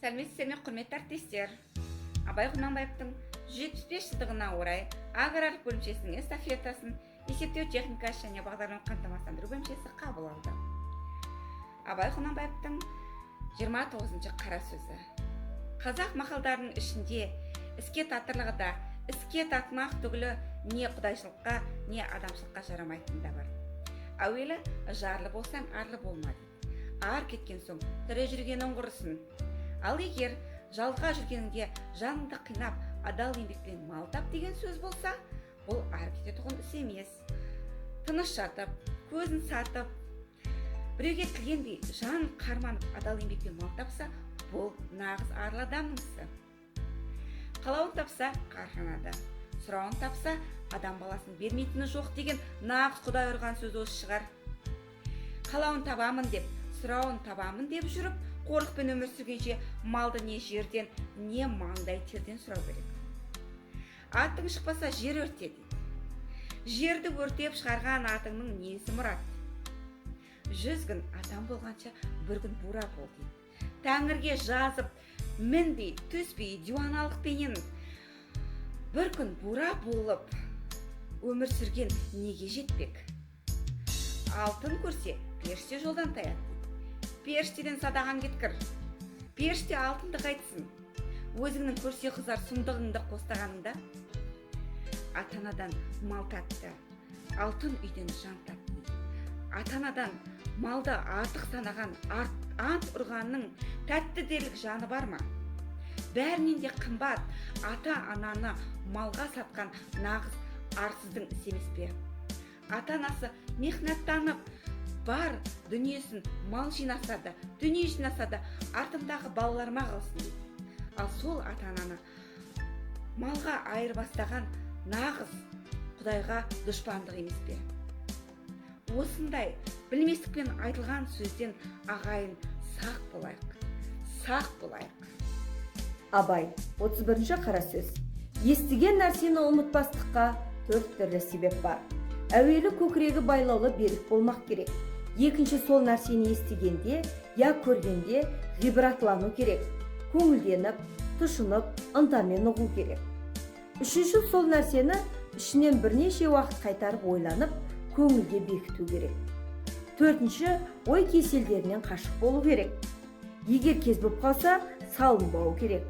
Сәлеметсіздер ме, құрметті әріптестер. Абай Құнанбаевтың 75 жылдығына орай аграрлық бөлімшесінің эстафетасын есептеу техникасы және бағдарлама қамтамасыздандыру бөлімшесі қабыл алды. Абай Құнанбаевтың 29-шы қара сөзі. Қазақ мақалдарының ішінде іске татырлығы іске татмақ түгілі не құдайшылыққа, не адамшылыққа жарамайтын да бар. Әуелі жарлы болсаң арлы болма дейді. Ар кеткен соң тірі жүргенің құрысын. Ал егер жалға жүргеніңде жаныңды қинап, адал еңбекпен мал тап деген сөз болса, бұл ар кететұғын іс емес. Тыныш жатып, көзін сатып, біреуге тілгендей жан қарманып, адал еңбекпен мал тапса, бұл нағыз арлы адамның ісі. Қалауын тапса, қарқанады. Сұрауын тапса, адам баласын бермейтіні жоқ деген нағыз Құдай ұрған сөз осы шығар. Қалауын табамын деп, сұрауын табамын деп жүріп, қорлықпен өмір сүргенше малды не жерден, не маңдай терден сұрау керек. Атың шықпаса жер өрте дейді. Жерді өртеп шығарған атыңның несі мұрат? 100 күн атам болғанша бір күн бура бол дейді. Тәңірге жазып, міндей, түспей, диуаналықпенен бір күн бура болып өмір сүрген неге жетпек? Алтын көрсе, періште жолдан таяды. Періштеден садаған кеткір. Періште алтынды қайтсын. Өзіңнің көрсе қызар сұмдығыңды қостағаныңда. Атанадан мал татты, алтын үйден жан татты. Атанадан малды артық санаған, ант ұрғанның тәтті дерлік жаны бар ма? Бәрінен де қымбат ата-ананы малға сатқан нағыз арсыздың ісі емес пе? Ата-анасы мехнаттанып, бар дүниесін мал жинаса да, дүние жинаса да, артымдағы балаларыма қалсын дейді. Ал сол ата-ананы малға айырбастаған нағыз Құдайға дұшпандық емес пе? Осындай білместікпен айтылған сөзден ағайын сақ болайық. Абай 31-ші қара сөз. Естіген нәрсені ұмытпастыққа 4 түрлі себеп бар. Әуелі көкірегі байлаулы берік болмақ керек. Екінші, сол нәрсені естігенде, я көргенде ғибратлану керек. Көңілденіп, тұшынып, ынтамен ұғу керек. Үшінші, сол нәрсені ішінен бірнеше уақыт қайтарып ойланып, көңілге бекіту керек. Төртінші, ой кеселдерінен қашық болу керек. Егер кез болып қалса, салынбау керек.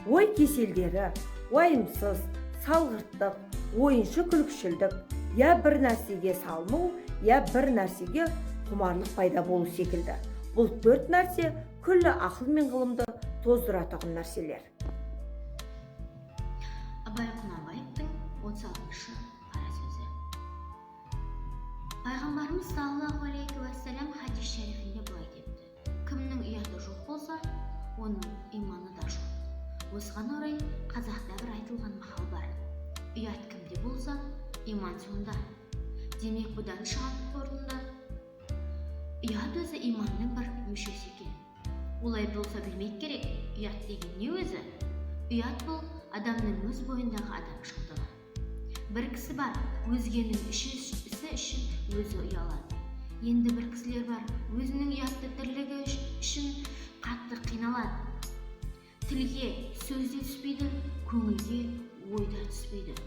Ой кеселдері, уайымсыз, салғырттық, ойыншы күлкішілдік, я бір нәрсеге салыну, я бір нәрсеге құмарлық пайда болу секілді. Бұл 4 нәрсе күллі ақыл мен ғылымды тоздыратығын нәрселер. Абай Құнанбаевтың 36-шы қара сөзі. Пайғамбарымыз саллаллаху алейхи уассалам хадис шәрифінде былай депті: кімнің ұяты жоқ болса, оның иманы да жоқ. Осыған орай қазақта бір айтылған мақал бар: ұят кімде болса, иман сонда. Демек, бұдан шығатын қорытынды, ұят өзі иманның бір мүшесі екен. Олай болса білмек керек, ұят деген не өзі? Ұят бұл адамның өз бойындағы адамшылдығы. Бір кісі бар, өзгенің ісі үшін өзі ұялады. Енді бір кісілер бар, өзінің ұятты тірлігі үшін қатты қиналады. Тілге сөзде түспейді, көңілге ойда түспейді.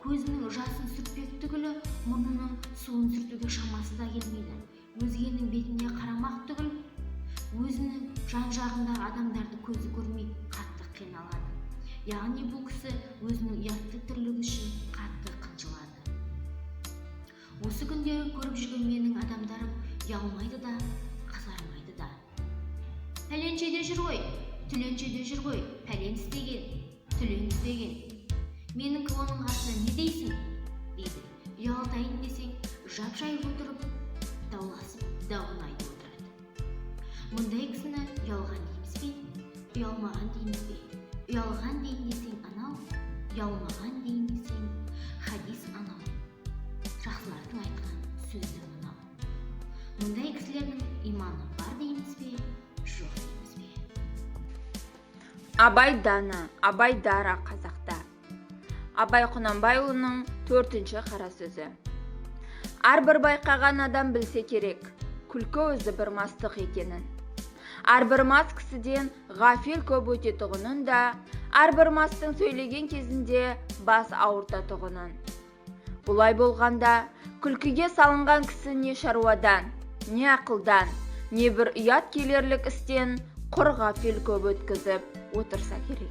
Көзінің жасын сүртпек түгілі, мұрнының суын сүртуге шамасы да келмейді. Өзгенің бетіне қарамақ түгіл, өзінің жан-жағындағы адамдарды көзі көрмей қатты қиналады. Яғни бұл кісі өзінің ұятты тірлігі үшін қатты қынжылады. Осы күндері көріп жүрген менің адамдарым ұялмайды да, қызармайды да. Пәленшеде жүр ғой, түленшеде жүр ғой, пәлен істеген, түлен істеген. Менің клоның қасына не дейсің? дейді. Ұялтайын десең, жап-жайып отырып, дауласып, дауын айтып отырады. Мұндай кісіні ұялған дейміз бе? Ұялмаған дейміз бе? Ұялған дейін десең анау, ұялмаған дейін десең хадис анау. Жақсылардың айтқан сөзі анау. Мұндай кісілердің иманы бар дейміз бе? Жоқ дейміз бе? Абай дана, Абай дара қазақта. Абай Құнанбайұлының 4-ші қара сөзі. Әрбір байқаған адам білсе керек, күлкі өзі бір мастық екенін. әрбір мас кісіден ғафил көп өтетұғынын да, әрбір мастың сөйлеген кезінде бас ауыртатұғынын. Бұлай болғанда, күлкіге салынған кісі не шаруадан, не ақылдан, не бір ұят келерлік істен құр ғафил көп өткізіп отырса керек.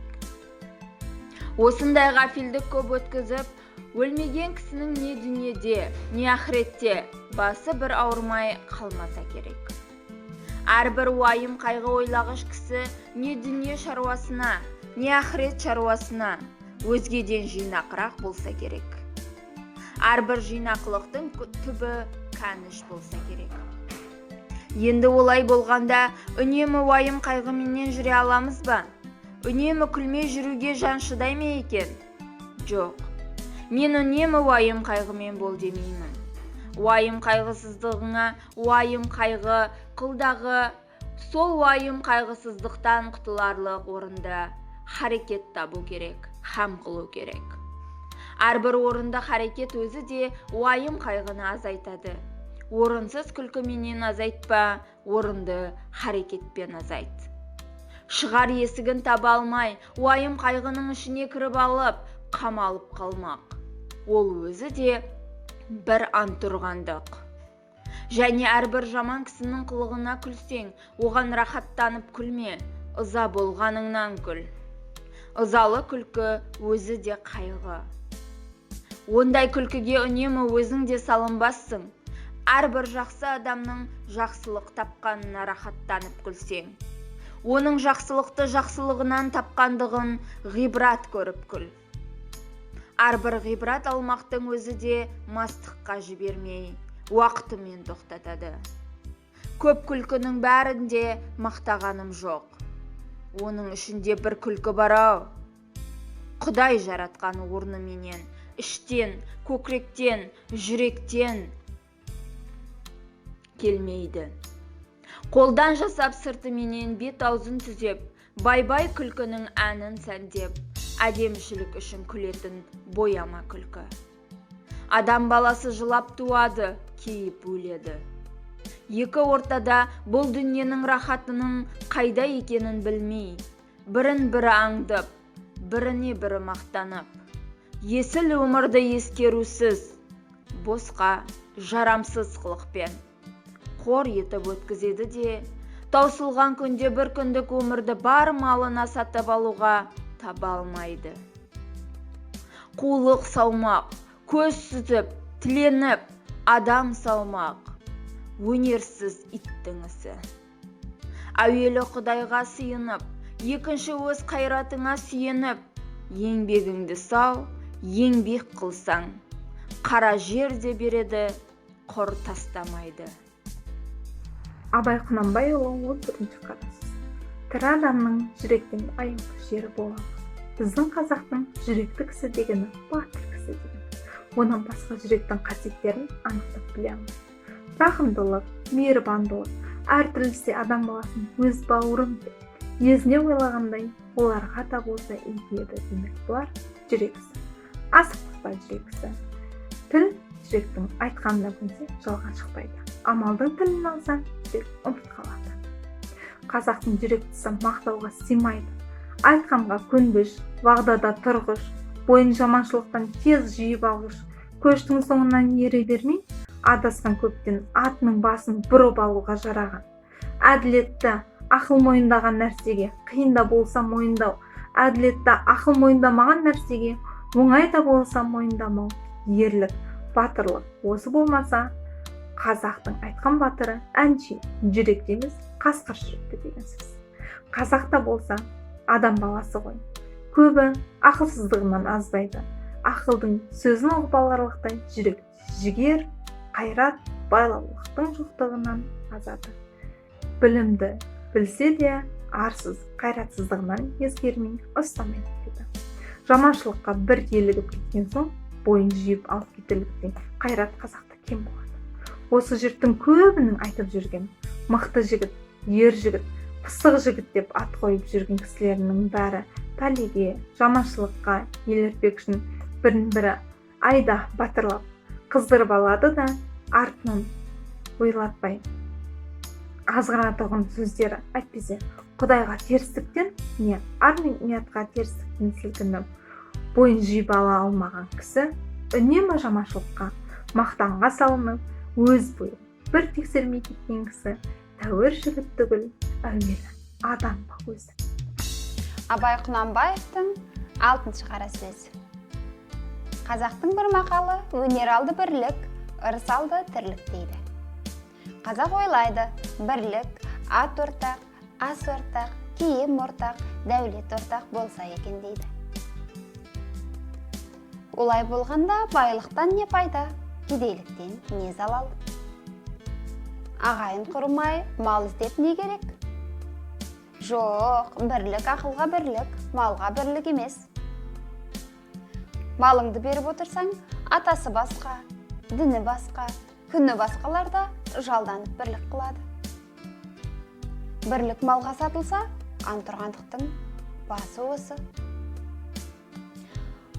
Осындай ғафилдік көп өткізіп, өлмеген кісінің не дүниеде, не ақыретте басы бір ауырмай қалмаса керек. Әрбір уайым қайғы ойлағыш кісі не дүние шаруасына, не ақырет шаруасына өзгеден жинақырақ болса керек. Әрбір жинақылықтың түбі кәніш болса керек. Енді олай болғанда, үнемі уайым қайғыменен жүре аламыз ба? Үнемі күлмей жүруге жан шыдай ма екен? Жоқ. Мен үнемі уайым қайғымен бол демеймін. Уайым қайғысыздығыңа уайым қайғы қылдағы, сол уайым қайғысыздықтан құтыларлық орында харекет табу керек, һәм қылу керек. Әрбір орында харекет өзі де уайым қайғыны азайтады. Орынсыз күлкіменен азайтпа, орынды харекетпен азайт. Шығар есігін таба алмай, уайым қайғының ішіне кіріп алып, қамалып қалмақ. Ол өзі де бір антұрғандық. Және әрбір жаман кісінің қылығына күлсең, оған рахаттанып күлме, ыза болғаныңнан күл. Ызалы күлкі өзі де қайғы. Ондай күлкіге үнемі өзің де салынбассың. Әрбір жақсы адамның жақсылық тапқанына рахаттанып күлсең. Оның жақсылықты жақсылығынан тапқандығын ғибрат көріп күл. Әрбір ғибрат алмақтың өзі де мастыққа жібермей, уақытымен тоқтатады. Көп күлкінің бәрінде мақтағаным жоқ. Оның ішінде бір күлкі бар-ау. Құдай жаратқан орныменен, іштен, көкіректен, жүректен келмейді. Қолдан жасап сыртыменен бет аузын түзеп, бай-бай күлкінің әнін сәндеп, әдемішілік үшін күлетін бояма күлкі. Адам баласы жылап туады, кейіп өледі. Екі ортада бұл дүниенің рахатының қайда екенін білмей, бірін-бірі аңдып, біріне-бірі мақтанып, есіл өмірді ескерусіз, босқа, жарамсыз қылықпен қор етіп өткізеді де, таусылған күнде бір күндік өмірді бар малына сатып алуға таба алмайды. Қулық саумақ, көз сүзіп, тіленіп, адам саумақ, өнерсіз иттің ісі. Әуелі Құдайға сыйынып, екінші өз қайратыңа сүйеніп, еңбегіңді сау, еңбек қылсаң, қара жер де береді, құр тастамайды. Абай Құнанбайұлы 14-ші қарасыз. Тірі адамның жүректен аяулы жері боламыз. Біздің қазақтың жүректі кісі дегені батыр кісі деген. Оның басқа жүректің қасиеттерін анықтап білеміз. Рахымдылық, мейірбандылық, әртүрлісе адам баласын өз бауырым деп, өзіне ойлағандай, оларға да болса иіледі демек. Бұлар жүрексі. Асықпа жүрексі. Тіл жүректің айтқанына көнсе жалған шықпайды. Амалдың тілін алсаң, жүрек ұмыт қалады. Қазақтың жүректісі мақтауға сыймайды. Айтқанға көнбіш, уағдада тұрғыш, бойын жаманшылықтан тез жиып алғыш, көштің соңынан ере бермей, адасқан көптен атының басын бұрып алуға жараған. Әділетті, ақыл мойындаған нәрсеге, қиында болса мойындау, әділетті, ақыл мойындамаған нәрсеге, оңайда болса мойындамау, ерлік, батырлық. Осы болмаса, қазақтың айтқан батыры әнші, жүректі емес, қасқыр жүректі деген сөз. Қазақта болса адам баласы ғой. Көбі ақылсыздығынан азбайды. Ақылдың сөзін ұғып аларлықтай жүрек жігер, қайрат, байлаулықтың жоқтығынан азады. Білімді білсе де арсыз, қайратсыздығынан ескермей ұстамай кетеді. Жаманшылыққа бір елігіп кеткен соң, бойын жиып алып кетерліктен қайрат қазақта кем болады. Осы жұрттың көбінің айтып жүрген мықты жігіт, ер жігіт, пысық жігіт деп ат қойып жүрген кісілерінің бәрі пәлеге, жаманшылыққа еліртпек үшін бірін-бірі айда батырлап қыздырып алады да артынан ойлатпай азғыратылған сөздері әйтпесе құдайға терістіктен не ар мен ұятқа терістіктен сілкініп бойын жиып ала алмаған кісі үнемі жаманшылыққа мақтанға салынып өз бойын бір тексермей кеткен кісі тәуір жігіт түгіл әуелі адам ба өзі. Абай Құнанбаевтың 6-шы қара сөзі. Қазақтың бір мақалы өнер алды бірлік, ырыс алды тірлік дейді. Қазақ ойлайды, бірлік, ат ортақ, ас ортақ, киім ортақ, дәулет ортақ болса екен дейді. Олай болғанда байлықтан не пайда, кедейліктен не залал? Ағайын құрмай мал іздеп не керек? Жоқ, бірлік ақылға бірлік, малға бірлік емес. Малыңды беріп отырсаң, атасы басқа, діні басқа, күні басқаларда жалданып бірлік қылады. Бірлік малға сатылса, антұрғандықтың басы осы.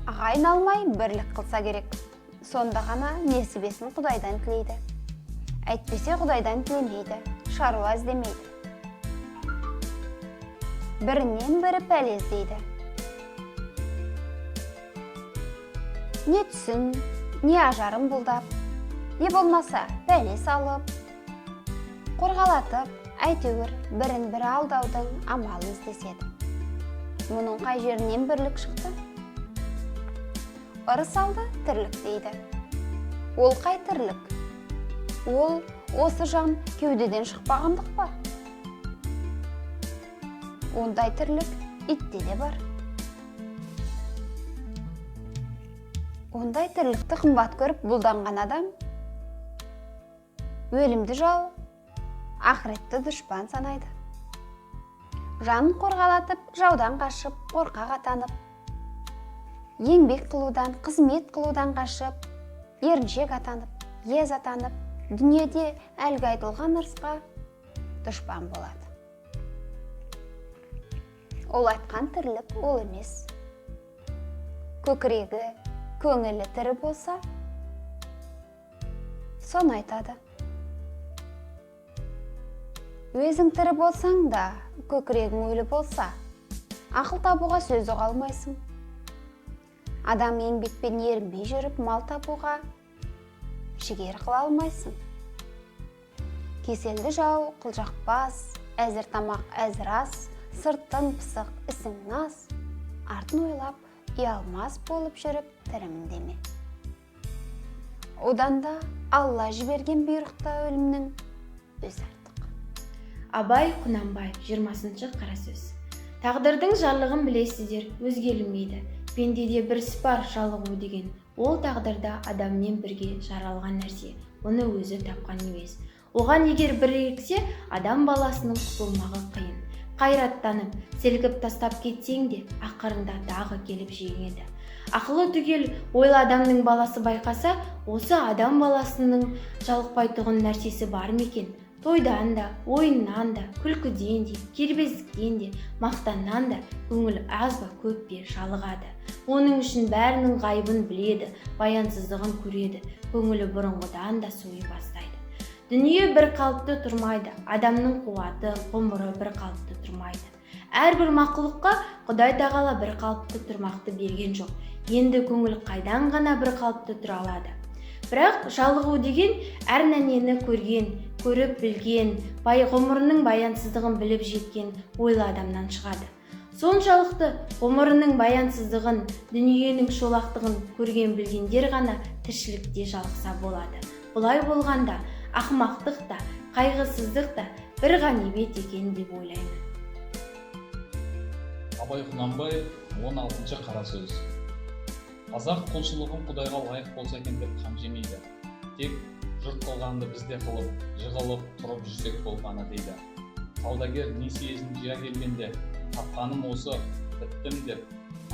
Ағайын алмай бірлік қылса керек, сонда ғана несібесін Құдайдан тілейді. Әйтпесе Құдайдан тілемейді, шаруа іздемейді. Бірінен бірі пәле іздейді. Не түсін, не ажарын бұлдап, не болмаса пәле салып, қорғалатып, әйтеуір бірін бірі алдаудың амалын іздеседі. Мұның қай жерінен бірлік шықты? Ырыс алды тірлік дейді. Ол қай тірлік? Ол осы жан кеудеден шықпағандық па? Ондай тірлік итте де бар. Ондай тірлікті қымбат көріп бұлданған адам өлімді жау, ақыретті дұшпан санайды. Жанын қорғалатып, жаудан қашып, қорқақ атанып, еңбек қылудан, қызмет қылудан қашып, еріншек атанып, ез атанып, дүниеде әлгі айтылған ырысқа дұшпан болады. Ол айтқан тірлік ол емес. Көкірегі, көңілі тірі болса, соны айтады. Өзің тірі болсаң да, көкірегің өлі болса, ақыл табуға сөзі қалмайсың. Адам еңбекпен ерінбей жүріп, мал табуға жігер қыла алмайсың. Кеселді жау, қылжақпас, әзір тамақ, әзір ас, сырттан пысық, ісің наз, артын ойлап, ұялмас болып жүріп, тірімін деме. Одан да Алла жіберген бұйрықта өлімнің өзі артық. Абай Құнанбаев 20-шы қара сөз. Тағдырдың жарлығын білесіздер, өзгерілмейді. Пендеде бір іс бар, жалығу деген. Ол тағдырда адаммен бірге жаралған нәрсе, оны өзі тапқан емес. Оған егер біріксе, адам баласының құтылмағы қиын. Қайраттанып, селкіп тастап кетсең де, ақырында дағы келіп жеңеді. Ақылы түгел ойлы адамның баласы байқаса, осы адам баласының жалықпайтұғын нәрсесі бар мекен? Тойдан да, ойыннан да, күлкіден де, кербездіктен де, мақтаннан да көңіл аз ба көп пе жалығады. Оның үшін бәрінің ғайбын біледі, баянсыздығын көреді, көңілі бұрынғыдан да суи бастайды. Дүние бір қалыпты тұрмайды, адамның қуаты, ғұмыры бір қалыпты тұрмайды. Әрбір мақұлыққа Құдай тағала бір қалыпты тұрмақты берген жоқ. Енді көңіл қайдан ғана бір қалыпты тұра алады. Бірақ жалығу деген әр нәрсені көрген, көріп білген, ғұмырының баянсыздығын біліп жеткен ойлы адамнан шығады. Соншалықты ғұмырының баянсыздығын, дүниенің шолақтығын көрген білгендер ғана тіршілікте жалықса болады. Бұлай болғанда ақымақтық та, қайғысыздық та бір ғанибет екен деп ойлаймын. Абай Құнанбаев 16-шы қара сөз. Қазақ құлшылығын Құдайға лайық болса екен деп қам жемейді. Тек жұрт қылғанды бізде қылып, жығылып, тұрып жүрсек болғаны дейді. Саудагер несиесін жия келгенде, тапқаным осы, біттім деп,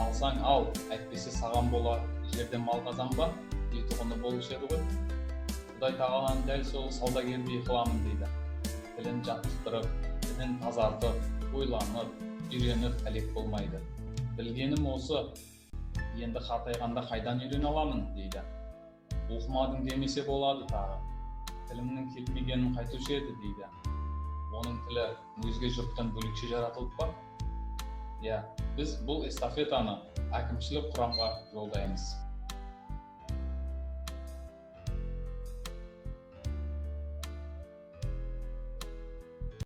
алсаң ал, әйтпесе саған болар, жерден мал қазан ба, етіғыны болушы еді ғой. Құдай тағаланы дәл сол саудагердей қыламын дейді. Тілін жаттықтырып, тілін тазартып, ойланып, үйреніп әлек болмайды. Білгенім осы, енді қартайғанда қайдан үйрене аламын дейді. Оқымадың демесе болады тағы. Тілімнің келмегенін қайтушы еді дейді. оның тілі өзге жұрттан бөлекше жаратылып па? Иә, біз бұл эстафетаны әкімшілік құрамға жолдаймыз.